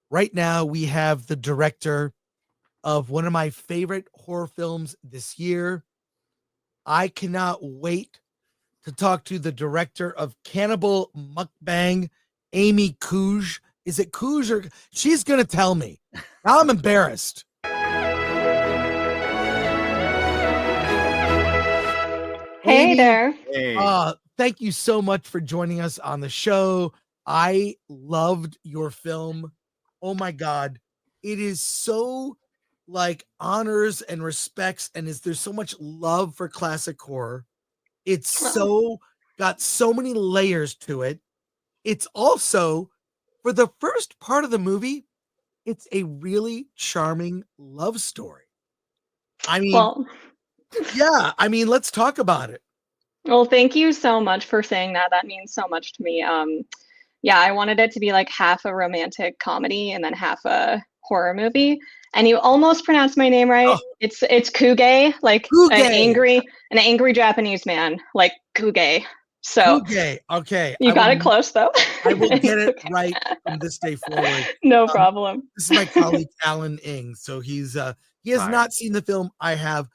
Right now, we have the director of one of my favorite horror films this year. I cannot wait to talk to the director of Cannibal Mukbang, AIMEE Kuge. Is it Kuge or she's going to tell me? Now I'm embarrassed. Hey AIMEE, there. Hey. Thank you so much for joining us on the show. I loved your film. Oh my God. It is so like honors and respects, and there's so much love for classic horror. It's so got so many layers to it. It's also, for the first part of the movie, it's a really charming love story. I mean, Well, yeah, I mean, let's talk about it. well, thank you so much for saying that. That means so much to me. Yeah, I wanted it to be like half a romantic comedy and then half a horror movie. And you almost pronounced my name right. Oh. It's Kuge, like Kuge. an angry Japanese man, like Kuge. So Kuge. Okay. you got it close though. I will get it right from this day forward. No problem. This is my colleague Alan Ing. So he has not seen the film. I have.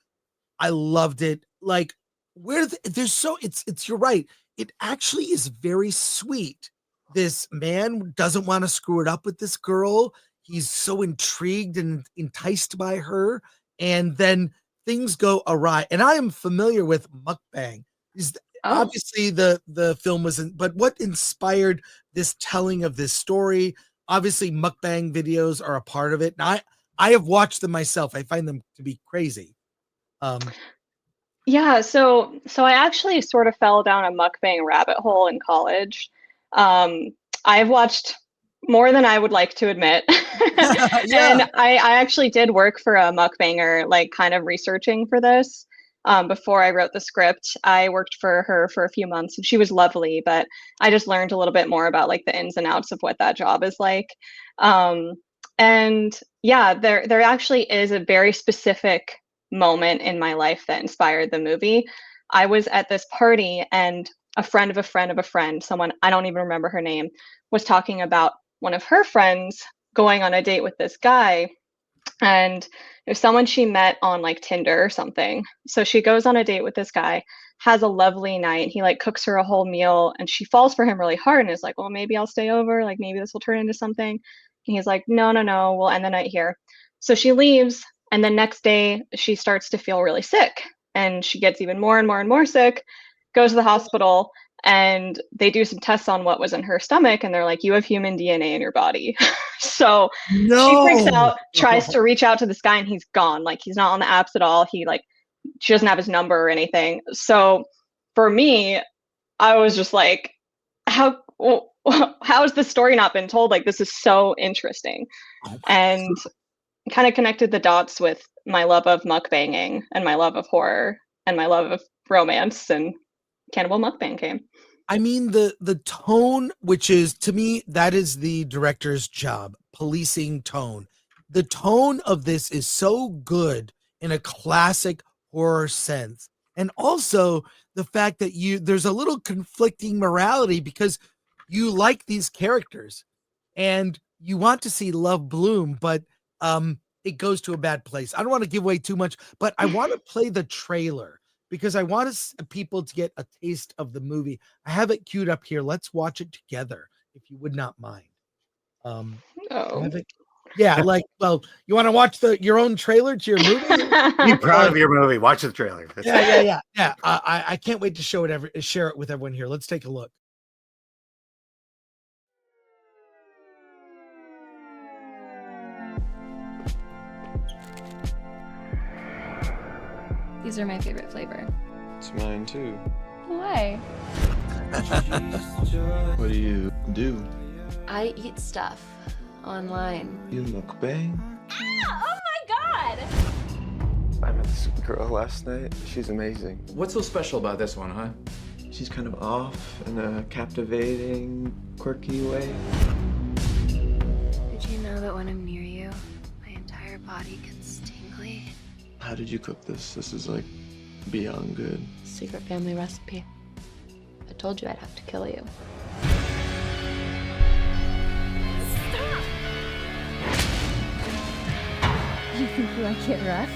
I loved it. Like it's you're right. It actually is very sweet. This man doesn't want to screw it up with this girl. He's so intrigued and enticed by her, and then things go awry. And I am familiar with mukbang. Obviously the film wasn't, but what inspired this telling of this story? Obviously mukbang videos are a part of it. And I have watched them myself. I find them to be crazy. Yeah, so I actually sort of fell down a mukbang rabbit hole in college. I've watched more than I would like to admit. Yeah. And I actually did work for a mukbanger, like kind of researching for this. Before I wrote the script, I worked for her for a few months and she was lovely, but I just learned a little bit more about like the ins and outs of what that job is like. And yeah, there actually is a very specific moment in my life that inspired the movie. I was at this party and a friend of a friend of a friend, someone I don't even remember her name, was talking about one of her friends going on a date with this guy. And it was someone she met on like Tinder or something. So she goes on a date with this guy, has a lovely night. He like cooks her a whole meal and she falls for him really hard and is like, well, maybe I'll stay over. Like maybe this will turn into something. And he's like, no, we'll end the night here. So she leaves. And the next day she starts to feel really sick and she gets even more and more and more sick, goes to the hospital and they do some tests on what was in her stomach. And they're like, you have human DNA in your body. So she freaks out, tries to reach out to this guy and he's gone. Like he's not on the apps at all. She doesn't have his number or anything. So for me, I was just like, how has this story not been told? Like, this is so interesting. And kind of connected the dots with my love of mukbanging and my love of horror and my love of romance, and Cannibal Mukbang came. I mean, the tone, which is, to me, that is the director's job, policing tone. The tone of this is so good in a classic horror sense. And also the fact that there's a little conflicting morality because you like these characters and you want to see love bloom, but it goes to a bad place. I don't want to give away too much, but I want to play the trailer because I want people to get a taste of the movie. I have it queued up here. Let's watch it together, if you would not mind. Yeah, like, well, you want to watch your own trailer to your movie? Be proud of your movie. Watch the trailer. Yeah. I can't wait to share it with everyone here. Let's take a look. These are my favorite flavor. It's mine too. Why? What do you do? I eat stuff online. You mukbang? Ah! Oh my god! I met this girl last night. She's amazing. What's so special about this one, huh? She's kind of off in a captivating, quirky way. Did you know that when I'm near you, my entire body gets tingly? How did you cook this? This is like beyond good. Secret family recipe. I told you I'd have to kill you. Stop! You think you like it rough?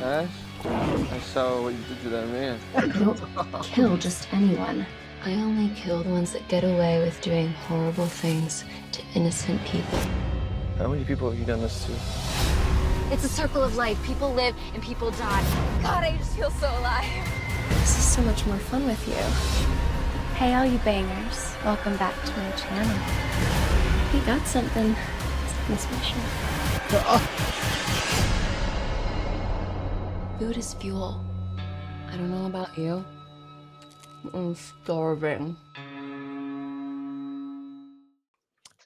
Ash, I saw what you did to that man. I don't kill just anyone. I only kill the ones that get away with doing horrible things to innocent people. How many people have you done this to? It's a circle of life. People live and people die. God, I just feel so alive. This is so much more fun with you. Hey, all you bangers. Welcome back to my channel. We got something special. Food is fuel. I don't know about you. I'm starving.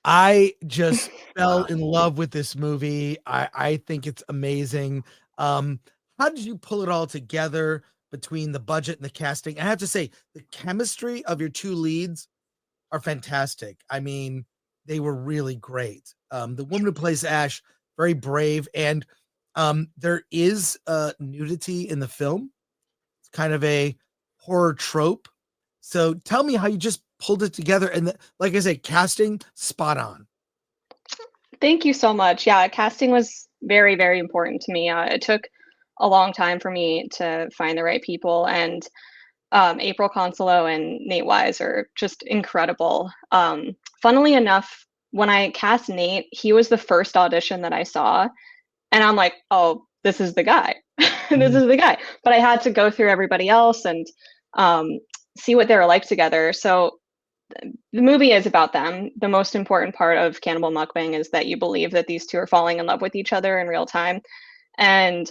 I just fell in love with this movie. I think it's amazing. How did you pull it all together between the budget and the casting? I have to say, the chemistry of your two leads are fantastic. I mean, they were really great. The woman who plays Ash, very brave, and there is nudity in the film. It's kind of a horror trope. So tell me how you just pulled it together. And like I said, casting spot on. Thank you so much. Yeah, casting was very, very important to me. It took a long time for me to find the right people, and April Consolo and Nate Wise are just incredible. Funnily enough, when I cast Nate, he was the first audition that I saw, and I'm like, oh, this is the guy. This is the guy. But I had to go through everybody else and see what they were like together. So the movie is about them. The most important part of Cannibal Mukbang is that you believe that these two are falling in love with each other in real time. And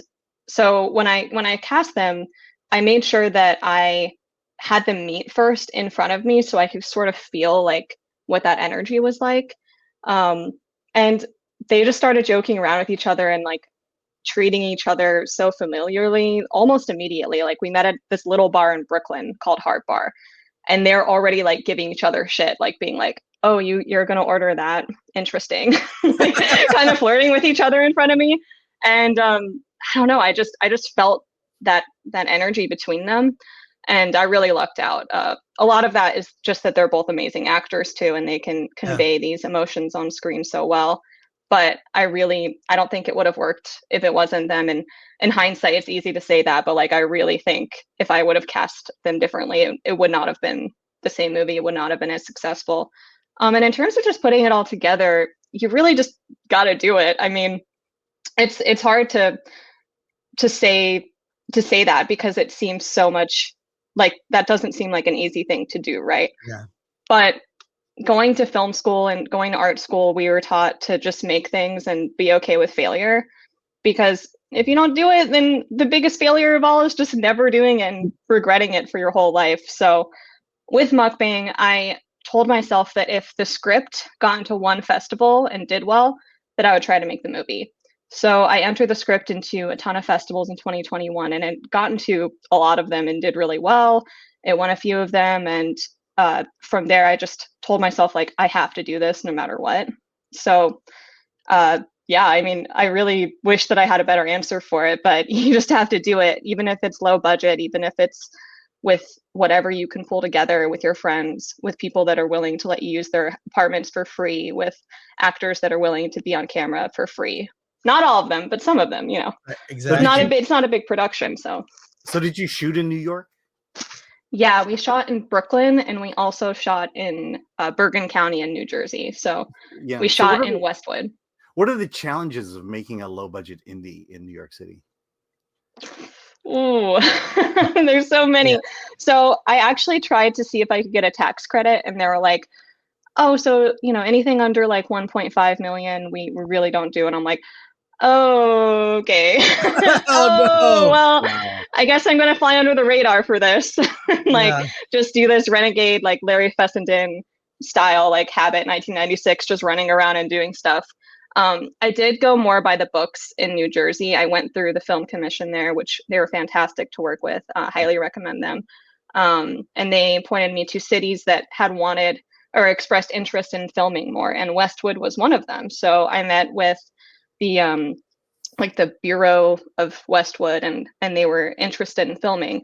so when I cast them, I made sure that I had them meet first in front of me so I could sort of feel like what that energy was like. And they just started joking around with each other and like treating each other so familiarly almost immediately. Like we met at this little bar in Brooklyn called Heart Bar, and they're already like giving each other shit, like being like, oh, you're gonna order that, interesting. Like, kind of flirting with each other in front of me. And I don't know, I just felt that energy between them, and I really lucked out. A lot of that is just that they're both amazing actors too, and they can convey these emotions on screen so well. But I don't think it would have worked if it wasn't them. And in hindsight, it's easy to say that, but like I really think if I would have cast them differently, it would not have been the same movie. It would not have been as successful. And in terms of just putting it all together, you really just got to do it. I mean, it's hard to say that because it seems so much like that doesn't seem like an easy thing to do, right? Yeah. But going to film school and going to art school, we were taught to just make things and be okay with failure, because if you don't do it, then the biggest failure of all is just never doing it and regretting it for your whole life. So with mukbang, I told myself that if the script got into one festival and did well, that I would try to make the movie. So I entered the script into a ton of festivals in 2021, and it got into a lot of them and did really well. It won a few of them, and from there, I just told myself, like, I have to do this no matter what. So, yeah, I mean, I really wish that I had a better answer for it, but you just have to do it, even if it's low budget, even if it's with whatever you can pull together with your friends, with people that are willing to let you use their apartments for free, with actors that are willing to be on camera for free. Not all of them, but some of them, you know. Exactly. It's not a big production, so. So did you shoot in New York? Yeah, we shot in Brooklyn, and we also shot in Bergen County in New Jersey. So Yeah. we shot in Westwood. What are the challenges of making a low budget indie in New York City? Ooh, there's so many. Yeah. So I actually tried to see if I could get a tax credit, and they were like, oh, so, you know, anything under like 1.5 million, we really don't do. And I'm like, oh, okay. Oh, well, wow. I guess I'm going to fly under the radar for this. Just do this renegade, like Larry Fessenden style, like Habit 1996, just running around and doing stuff. I did go more by the books in New Jersey. I went through the film commission there, which they were fantastic to work with. Highly recommend them. And they pointed me to cities that had wanted or expressed interest in filming more, and Westwood was one of them. So I met with the like the Bureau of Westwood, and they were interested in filming.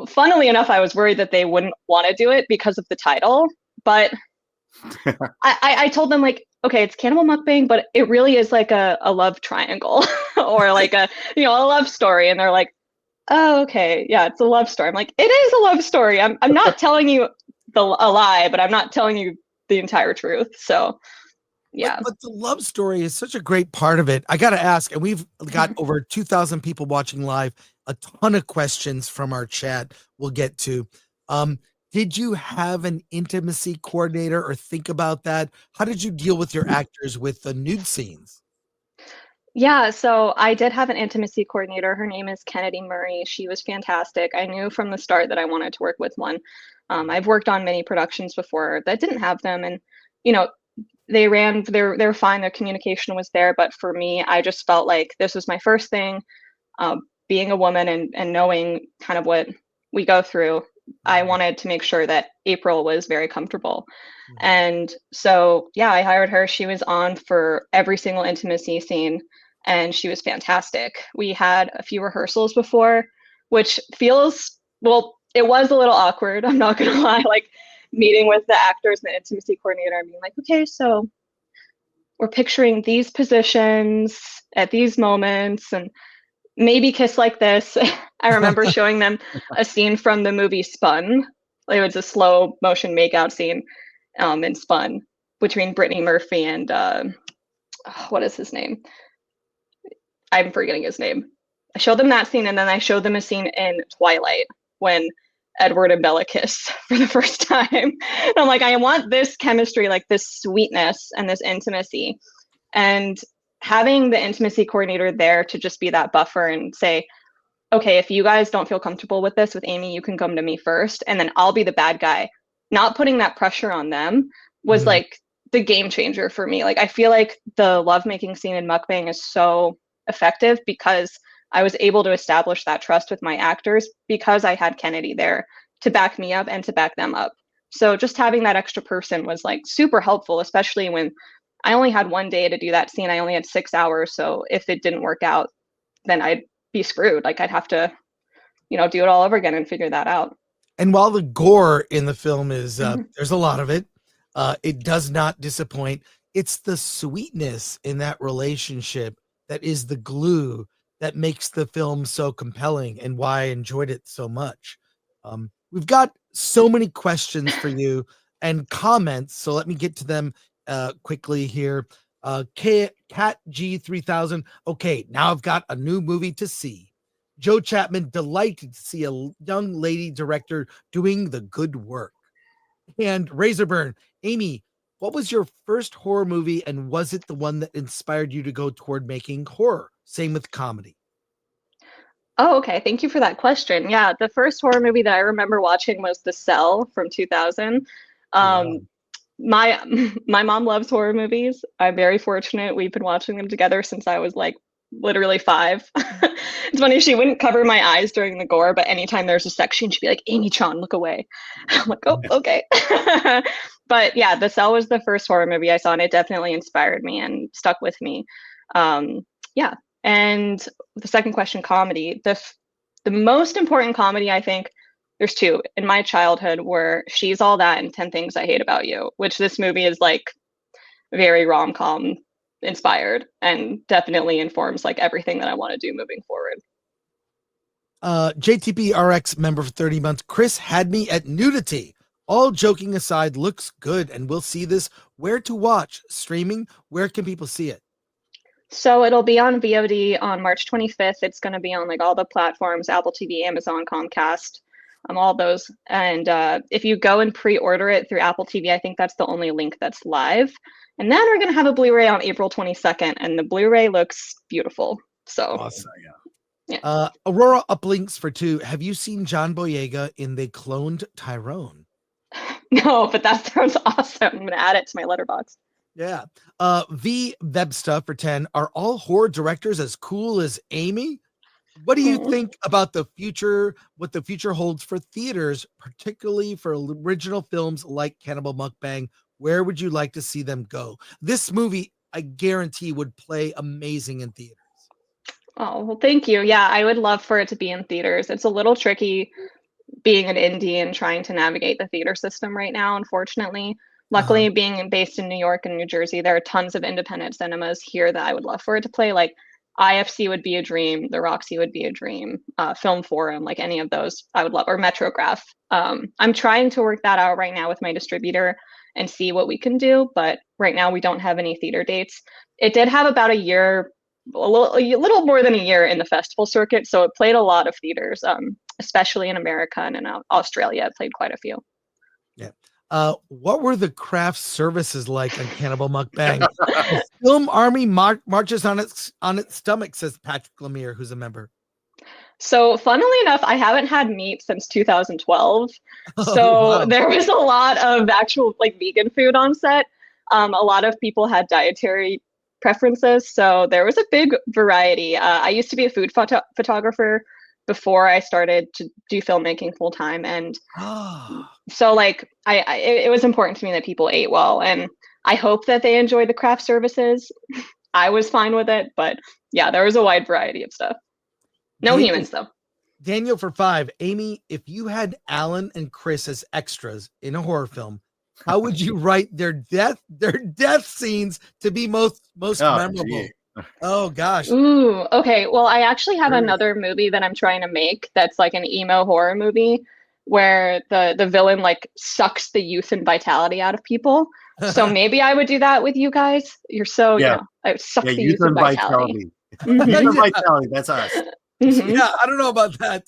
Funnily enough, I was worried that they wouldn't want to do it because of the title, but I told them like, okay, it's cannibal mukbang, but it really is like a love triangle or like a a love story. And they're like, oh, okay, yeah, it's a love story. I'm like, it is a love story. I'm not telling you a lie, but I'm not telling you the entire truth. So yeah. But the love story is such a great part of it. I got to ask, and we've got over 2,000 people watching live, a ton of questions from our chat we'll get to. Did you have an intimacy coordinator or think about that? How did you deal with your actors with the nude scenes? Yeah, so I did have an intimacy coordinator. Her name is Kennedy Murray. She was fantastic. I knew from the start that I wanted to work with one. I've worked on many productions before that didn't have them, and you know, they're fine. Their communication was there, but for me, I just felt like this was my first thing. Being a woman and knowing kind of what we go through, I wanted to make sure that April was very comfortable. And so, yeah, I hired her. She was on for every single intimacy scene, and she was fantastic. We had a few rehearsals before, which feels, well, it was a little awkward. I'm not gonna lie, like meeting with the actors and the intimacy coordinator and being like, okay, so we're picturing these positions at these moments and maybe kiss like this. I remember showing them a scene from the movie Spun. It was a slow motion makeout scene in Spun between Brittany Murphy and what is his name? I'm forgetting his name. I showed them that scene, and then I showed them a scene in Twilight when Edward and Bella kiss for the first time. And I'm like, I want this chemistry, like this sweetness and this intimacy. And having the intimacy coordinator there to just be that buffer and say, okay, if you guys don't feel comfortable with this with Amy, you can come to me first, and then I'll be the bad guy. Not putting that pressure on them was like the game changer for me. Like, I feel like the lovemaking scene in Mukbang is so effective because I was able to establish that trust with my actors because I had Kennedy there to back me up and to back them up. So just having that extra person was like super helpful, especially when I only had one day to do that scene. I only had 6 hours. So if it didn't work out, then I'd be screwed. Like, I'd have to, do it all over again and figure that out. And while the gore in the film is, there's a lot of it, it does not disappoint. It's the sweetness in that relationship that is the glue that makes the film so compelling and why I enjoyed it so much. We've got so many questions for you and comments, so let me get to them quickly here. Cat G3000. Okay, now I've got a new movie to see. Joe Chapman, delighted to see a young lady director doing the good work. And Razorburn, Amy, what was your first horror movie, and was it the one that inspired you to go toward making horror? Same with comedy. Oh, okay. Thank you for that question. Yeah, the first horror movie that I remember watching was The Cell from 2000. My mom loves horror movies. I'm very fortunate. We've been watching them together since I was like literally 5. It's funny, she wouldn't cover my eyes during the gore, but anytime there's a section, she'd be like, Amy Chan, look away. I'm like, oh, okay. But yeah, The Cell was the first horror movie I saw, and it definitely inspired me and stuck with me. Yeah. And the second question, comedy. The most important comedy, I think, there's 2 in my childhood were She's All That and 10 Things I Hate About You, which this movie is like very rom-com inspired and definitely informs like everything that I want to do moving forward. JTP RX member for 30 months. Chris had me at nudity. All joking aside, looks good, and we'll see this. Where to watch? Streaming? Where can people see it? So it'll be on VOD on March 25th. It's going to be on like all the platforms, Apple TV, Amazon, Comcast, all those. And if you go and pre-order it through Apple TV, I think that's the only link that's live. And then we're going to have a Blu-ray on April 22nd, and the Blu-ray looks beautiful. So awesome. Yeah. Aurora uplinks for 2. Have you seen John Boyega in They Cloned Tyrone? No, but that sounds awesome. I'm going to add it to my letterbox. Yeah. V Webstuff for 10. Are all horror directors as cool as Amy? What do you think about the future, what the future holds for theaters, particularly for original films like Cannibal Mukbang? Where would you like to see them go? This movie, I guarantee, would play amazing in theaters. Oh, well, thank you. Yeah, I would love for it to be in theaters. It's a little tricky being an indie and trying to navigate the theater system right now, unfortunately. Luckily, being based in New York and New Jersey, there are tons of independent cinemas here that I would love for it to play. Like IFC would be a dream, the Roxy would be a dream, Film Forum, like any of those I would love, or Metrograph. I'm trying to work that out right now with my distributor and see what we can do, but right now we don't have any theater dates. It did have about a year, a little more than a year in the festival circuit, so it played a lot of theaters, especially in America and in Australia. It played quite a few. Yeah. What were the craft services like on Cannibal Mukbang? The film army marches on its stomach, says Patrick Lemire, who's a member. So funnily enough, I haven't had meat since 2012. So wow. There was a lot of actual like vegan food on set. A lot of people had dietary preferences, so there was a big variety. I used to be a food photographer before I started to do filmmaking full time, and so like it was important to me that people ate well, and I hope that they enjoyed the craft services. I was fine with it, but yeah, there was a wide variety of stuff. No humans though. Daniel for 5. Amy, if you had Alan and Chris as extras in a horror film, how would you write their death scenes to be most memorable? Gee. Oh gosh. Ooh, okay. Well, I actually have another movie that I'm trying to make that's like an emo horror movie where the villain like sucks the youth and vitality out of people. So maybe I would do that with you guys. You're so, you know, I would suck the youth and vitality. Youth and vitality, that's us. Yeah, I don't know about that.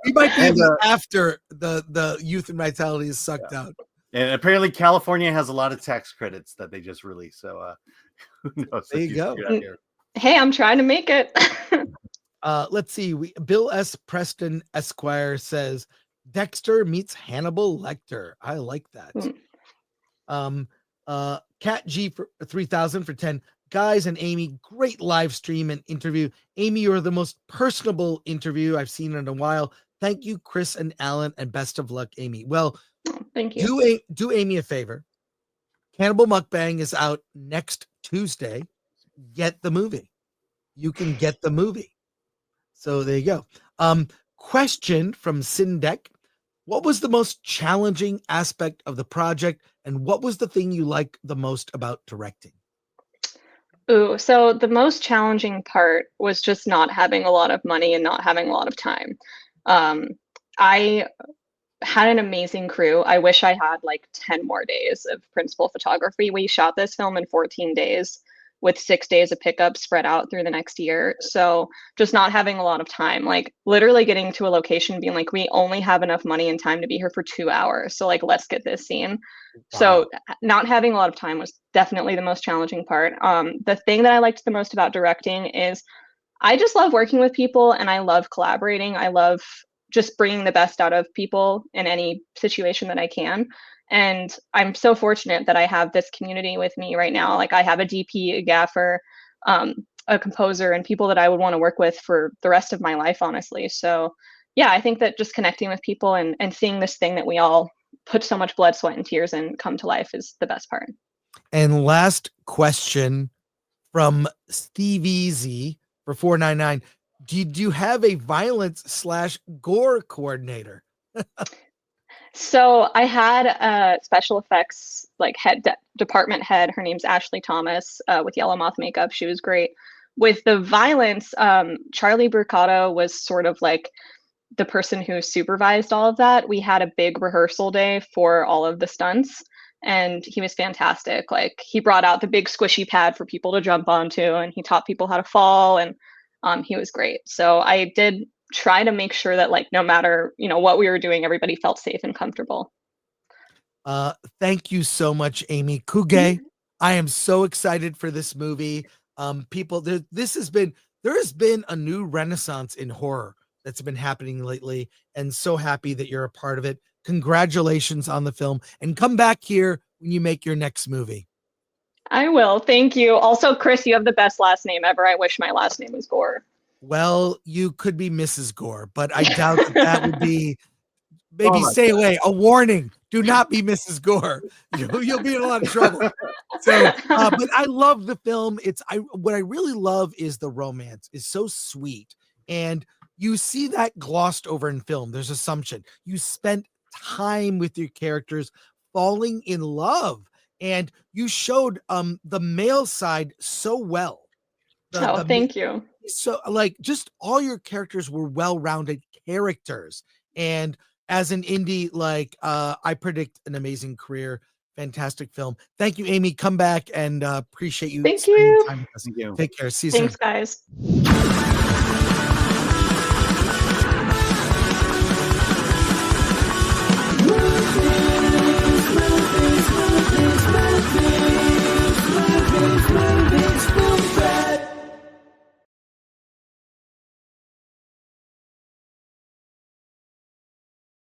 We might be after the youth and vitality is sucked out. And apparently California has a lot of tax credits that they just released. So who knows? There you go. Hey, I'm trying to make it. Let's see. Bill S. Preston Esquire says Dexter meets Hannibal Lecter. I like that. Cat G for 3000 for 10. Guys and Amy, great live stream and interview. Amy, you're the most personable interview I've seen in a while. Thank you, Chris and Alan, and best of luck, Amy. Well, thank you. Do Amy a favor. Cannibal Mukbang is out next Tuesday. Get the movie. You can get the movie. So there you go. Question from Sindek. What was the most challenging aspect of the project, and what was the thing you liked the most about directing? Ooh, so the most challenging part was just not having a lot of money and not having a lot of time. I had an amazing crew. I wish I had like 10 more days of principal photography. We shot this film in 14 days with 6 days of pickup spread out through the next year. So just not having a lot of time, like literally getting to a location being like, we only have enough money and time to be here for 2 hours. So like, let's get this scene. Wow. So not having a lot of time was definitely the most challenging part. The thing that I liked the most about directing is I just love working with people and I love collaborating. I love just bringing the best out of people in any situation that I can. And I'm so fortunate that I have this community with me right now. Like I have a DP, a gaffer, a composer, and people that I would want to work with for the rest of my life, honestly. So yeah, I think that just connecting with people and seeing this thing that we all put so much blood, sweat, and tears in come to life is the best part. And last question from Stevie Z for 499. Did you have a violence/gore coordinator? So I had a special effects like department head. Her name's Ashley Thomas with Yellow Moth makeup. She was great. With the violence, Charlie Burcato was sort of like the person who supervised all of that. We had a big rehearsal day for all of the stunts, and he was fantastic. Like he brought out the big squishy pad for people to jump onto, and he taught people how to fall, and he was great. So I did try to make sure that like no matter what we were doing, everybody felt safe and comfortable. Thank you so much, AIMEE Kuge. I am so excited for this movie. People, there has been a new renaissance in horror that's been happening lately, and so happy that you're a part of it. Congratulations on the film, and come back here when you make your next movie. I will. Thank you. Also, Chris, you have the best last name ever. I wish my last name was Gore. Well, you could be Mrs. Gore, but I doubt that would be. Maybe stay away. A warning: do not be Mrs. Gore. You'll be in a lot of trouble. So, but I love the film. What I really love is the romance. It's so sweet, and you see that glossed over in film. There's assumption. You spent time with your characters, falling in love, and you showed the male side so well. Oh, thank you. So like just all your characters were well-rounded characters, and as an indie, like I predict an amazing career. Fantastic film. Thank you, Amy. Come back, and appreciate you Thank spending you. time with us. Thank you. Take care. See you Thanks, soon. guys.